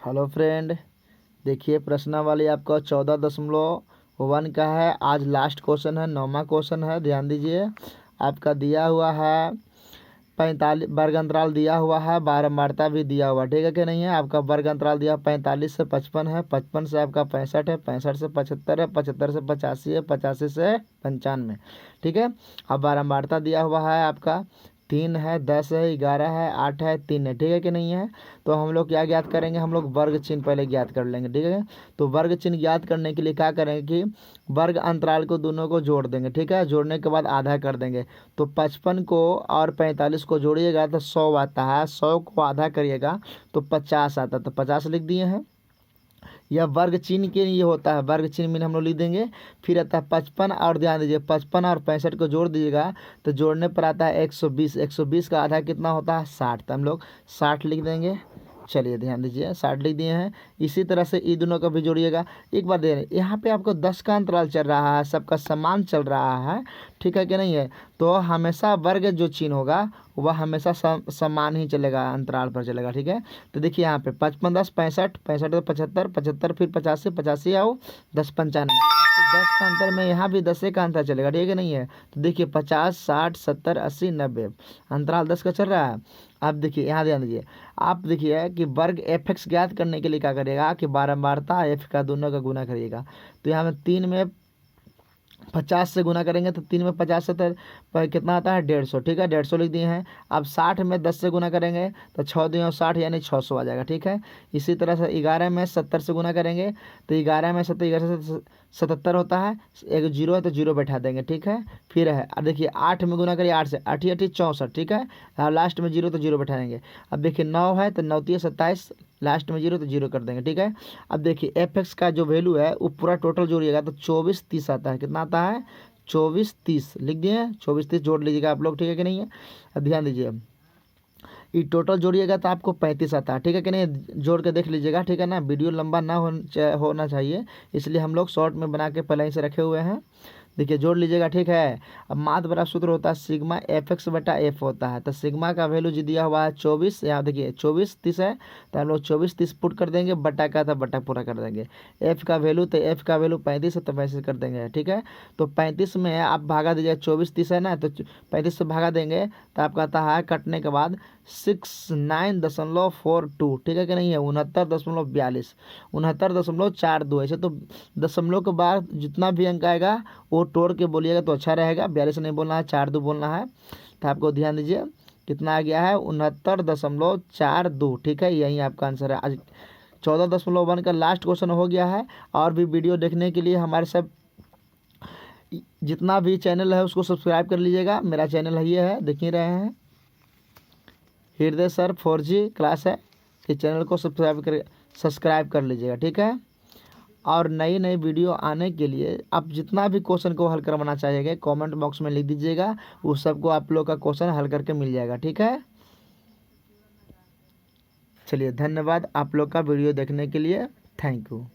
Hello friend, देखिए प्रश्नावली आपका 14.1 का है। आज लास्ट क्वेश्चन है, 9वां क्वेश्चन है। ध्यान दीजिए, आपका दिया हुआ है 45 वर्ग अंतराल दिया हुआ है, बारंबारता भी दिया हुआ, ठीक है कि नहीं है। आपका वर्ग अंतराल दिया 45 से 55 है, 55 से आपका 65 है, 65 से 75 है, 75 से 85 है, 85 से 95, ठीक है। अब बारंबारता दिया हुआ है आपका 3 है, 10 है, 11 है, 8 है, 3 है, ठीक है कि नहीं है। तो हम लोग क्या ज्ञात करेंगे, हम लोग वर्ग चिन्ह पहले ज्ञात कर लेंगे, ठीक है। तो वर्ग चिन्ह ज्ञात करने के लिए क्या करेंगे कि वर्ग अंतराल को दोनों को जोड़ देंगे, ठीक है। जोड़ने के बाद आधा कर देंगे। तो 55 को और 45 को जोड़िएगा तो 100 आता है, 100 को आधा करिएगा तो 50 आता है, तो 50 लिख दिए हैं। यह वर्ग चिन्ह के लिए होता है, वर्ग चिन्ह में हम लोग लिख देंगे। फिर आता है 55, और ध्यान दीजिए 55 और 65 को जोड़ दीजिएगा तो जोड़ने पर आता है 120। 120 का आधा कितना होता है 60, तो हम लोग 60 लिख देंगे। चलिए ध्यान दीजिए 60 लिख दिए हैं। इसी तरह से ये दोनों का भी जोड़िएगा। एक बात दें, यहाँ पे आपको 10 का अंतराल चल रहा है, सबका समान चल रहा है, ठीक है कि नहीं है। तो हमेशा वर्ग जो चिन्ह होगा वह हमेशा समान ही चलेगा, अंतराल पर चलेगा, ठीक है। तो देखिए यहाँ पे 55 10 65, 65 तो 75, 75 फिर 85, 85 आओ 10 95, तो 10 का अंतर में यहाँ भी 10 का अंतर चलेगा, ठीक है नहीं है। तो देखिए 50 60 70 80 90, अंतराल 10 का चल रहा है। अब देखिए यहाँ ध्यान दीजिए, आप देखिए कि वर्ग एफ एक्स ज्ञात करने के लिए क्या करेगा कि बारंबारता एफ का दोनों का गुना करिएगा। तो यहाँ में 3 में 50 से गुना करेंगे तो 3 में 50 से कितना आता है 150, ठीक है, 150 लिख दिए हैं। अब 60 में 10 से गुना करेंगे तो 6 दूनी 60 यानी 600 आ जाएगा, ठीक है। इसी तरह से 11 में 70 से गुना करेंगे तो 11 में 70, 11 से 77 होता है, एक जीरो है तो जीरो बैठा देंगे, ठीक है। फिर है, अब देखिए 8 में गुना करिए 8 से, 8 8 64, ठीक है। और लास्ट में जीरो तो जीरो बैठा देंगे। अब देखिए 9 है तो 9 3 27, लास्ट में जीरो तो जीरो कर देंगे, ठीक है। अब देखिए एफ एक्स का जो वैल्यू है वो पूरा टोटल जोड़िएगा तो 24 30 आता है। कितना आता है 24 30 लिख दिए, 24 30 जोड़ लीजिएगा आप लोग, ठीक है कि नहीं है। अब ध्यान दीजिए, ये टोटल जोड़िएगा तो आपको 35 आता है, ठीक है कि नहीं। जोड़ के देख लीजिएगा, ठीक है ना। वीडियो लंबा ना होना चाहिए, इसलिए हम लोग शॉर्ट में बना के पहले ही से रखे हुए हैं। देखिए जोड़ लीजिएगा, ठीक है। अब माध्य बराबर सूत्र होता है सिग्मा एफ एक्स बटा एफ होता है। तो सिग्मा का वैल्यू जो दिया हुआ है 24, यहाँ देखिए 24 30 है, तो हम लोग 24 30 पुट कर देंगे, बटा का था बटा पूरा कर देंगे। एफ का वैल्यू, तो एफ का वैल्यू 35 है तो 35 कर देंगे, ठीक है। तो 35 में आप भागा दीजिए, 24 30 है ना, तो 35 से भागा देंगे तो आपका आता है कटने के बाद 69.42, ठीक है कि नहीं है। 69.42, 69.42, ऐसे तो दशमलव के बाद जितना भी अंक आएगा वो तोड़ के बोलिएगा तो अच्छा रहेगा। 42 नहीं बोलना है, 42 बोलना है। तो आपको ध्यान दीजिए कितना आ गया है 69.42, ठीक है। यही आपका आंसर है। आज 14.1 का लास्ट क्वेश्चन हो गया है। और भी वीडियो देखने के लिए हमारे सब जितना भी चैनल है उसको सब्सक्राइब कर लीजिएगा। मेरा चैनल है, ये है, देख ही रहे हैं, हृदय सर 4G क्लास है। इस चैनल को सब्सक्राइब कर लीजिएगा, ठीक है। और नई नई वीडियो आने के लिए आप जितना भी क्वेश्चन को हल करवाना चाहिएगा कमेंट बॉक्स में लिख दीजिएगा, उस सबको आप लोग का क्वेश्चन हल करके मिल जाएगा, ठीक है। चलिए धन्यवाद आप लोग का वीडियो देखने के लिए, थैंक यू।